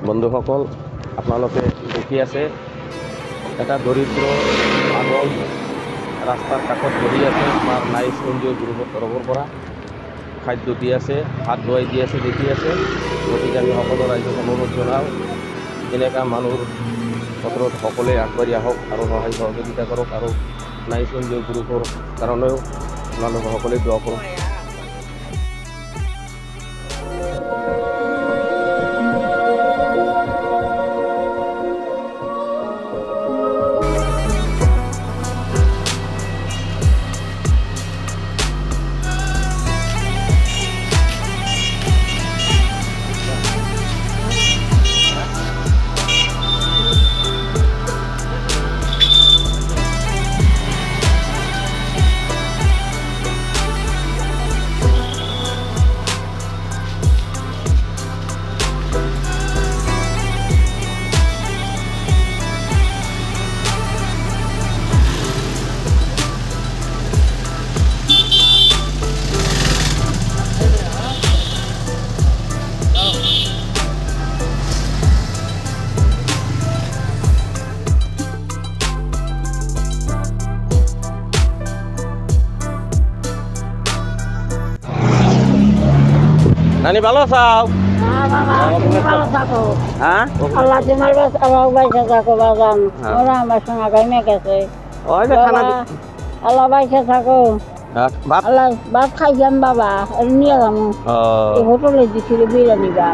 বন্ধুসকল, আপোনালোকে দেখি আছে এটা দৰিদ্ৰ পাগল ৰাস্তাৰ কাষত বহি আছে। আমাৰ নাইচ এনজিঅ' গ্ৰুপৰ তৰফৰ পৰা খাদ্য দি আছে, হাত ধুৱাই দি আছে, দেখি আছে। গতিকে আমি সকলো ৰাইজক অনুৰোধ জনাওঁ, এনেকুৱা মানুহৰ ওচৰত সকলোৱে আগবাঢ়ি আহক আৰু সহায় সহযোগিতা কৰক। আৰু নাইচ এনজিঅ' গ্ৰুপৰ কাৰণেও আপোনালোকে সকলোৱে দোৱা কৰক। Nani ভালো আছাও? ভালো থাকো। হ্যাঁ, আল্লাহ তোমার বাইসা থাকো বাজান। ওরা আমার সঙ্গে গাইমে গেছে। ওই যে খানা আল্লাহ বাইসা থাকো। ভাত আল্লাহ ভাত খাইছেন বাবা, নিয়ে যাবো। এই হোটেলে দিছিল বিরিয়ানি বা।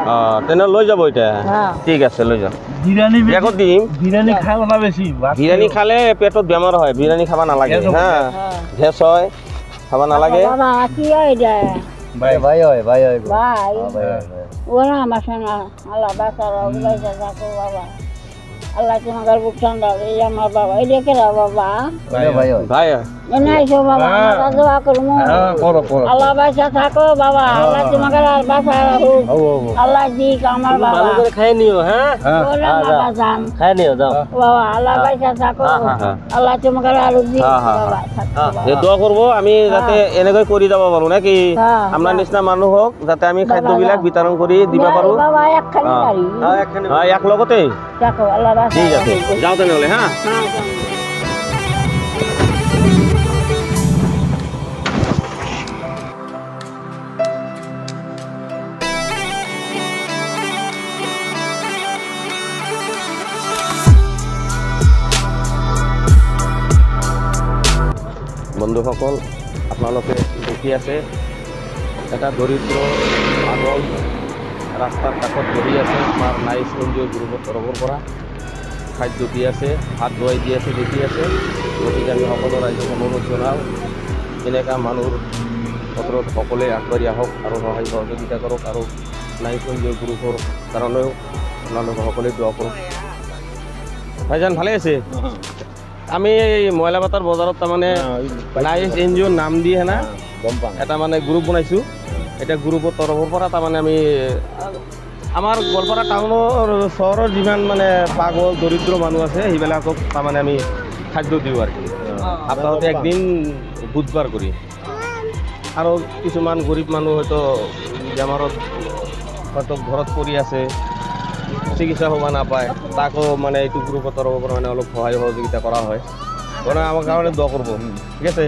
তেনে লৈ যাব এটা। ঠিক আছে, লৈ যাও। বিরিয়ানি দেখো দিম। বিরিয়ানি খাও না বেশি। বিরিয়ানি খালে পেটত বেমার হয়, বিরিয়ানি খাবা নালাগে। হ্যাঁ, গ্যাস হয়, খাবা নালাগে। বাবা কি এটা? ভাই হয়। ভাই ওরা আমার সঙ্গে আল্লাহ বাঁচারা বাইসা থাকো বাবা। আল্লাহ তোমার বুক ঠান্ডা, এই আমার বাবা, এই দেখে বাবা। ভাই এনে আইসো বাবা, আমরা দোয়া করবো। আল্লাহ বাইসা থাকো বাবা, আল্লাহ তোমাকে আর বাঁচা রাখুক। আল্লাহ দিক আমার বাবা। ভালো করে খাই নিও। হ্যাঁ, ওরা আমার বাঁচান খাই নিও যাও বাবা। আল্লাহ বাইসা থাকো, আল্লাহ তোমাকে আরো দিক বাবা। দোয়া করবো আমি যাতে এনেকৈ কৰি যাব পাৰো নাকি আমাৰ নিচিনা মানুহক যাতে আমি খাদ্যবিলাক বিতৰণ কৰি দিব পাৰো। বাবা একখানি গাড়ি এক লগতে থাকো, আল্লাহ বাঁচা। ঠিক আছে, যাও তেনেহ'লে। হ্যাঁ, বন্ধুসকল, আপোনালোকে দেখি আছে এটা দৰিদ্ৰ পাগল ৰাস্তাৰ কাষত বহি আছে। আমাৰ নাইচ এনজিঅ' গ্ৰুপৰ তৰফৰ পৰা খাদ্য দি আছে, হাত ধুৱাই দি আছে, দেখি আছে। গতিকে আমি সকলো ৰাইজক অনুৰোধ জনাওঁ, এনেকুৱা মানুহৰ ওচৰত সকলোৱে আগবাঢ়ি আহক আৰু সহায় সহযোগিতা কৰক। আৰু নাইচ এনজিঅ' গ্ৰুপৰ কাৰণেও আপোনালোকে সকলোৱে দোৱা কৰক। ভাইজান ভালে আছে? আমি এই ময়লাবাটাৰ বজাৰত তাৰমানে নাইচ এনজিঅ'ৰ নাম দি না এটা মানে গ্ৰুপ বনাইছোঁ। এতিয়া গ্ৰুপৰ তৰফৰ পৰা তাৰমানে আমি আমাৰ গোৱালপাৰা টাউনৰ চহৰৰ যিমান মানে পাগল দৰিদ্ৰ মানুহ আছে সেইবিলাকক তাৰমানে আমি খাদ্য দিওঁ আৰু কি সপ্তাহতে একদিন বুধবাৰ কৰি। আৰু কিছুমান গৰীব মানুহ হয়তো বেমাৰত হয়তো ঘৰত পৰি আছে, চিকিৎসা সেৱা নাপায়, তাকো মানে এইটো গ্ৰুপৰ তৰফৰ পৰা মানে অলপ সহায় সহযোগিতা কৰা হয়। মানে আমাৰ কাৰণে দোৱা কৰিব। ঠিক আছে।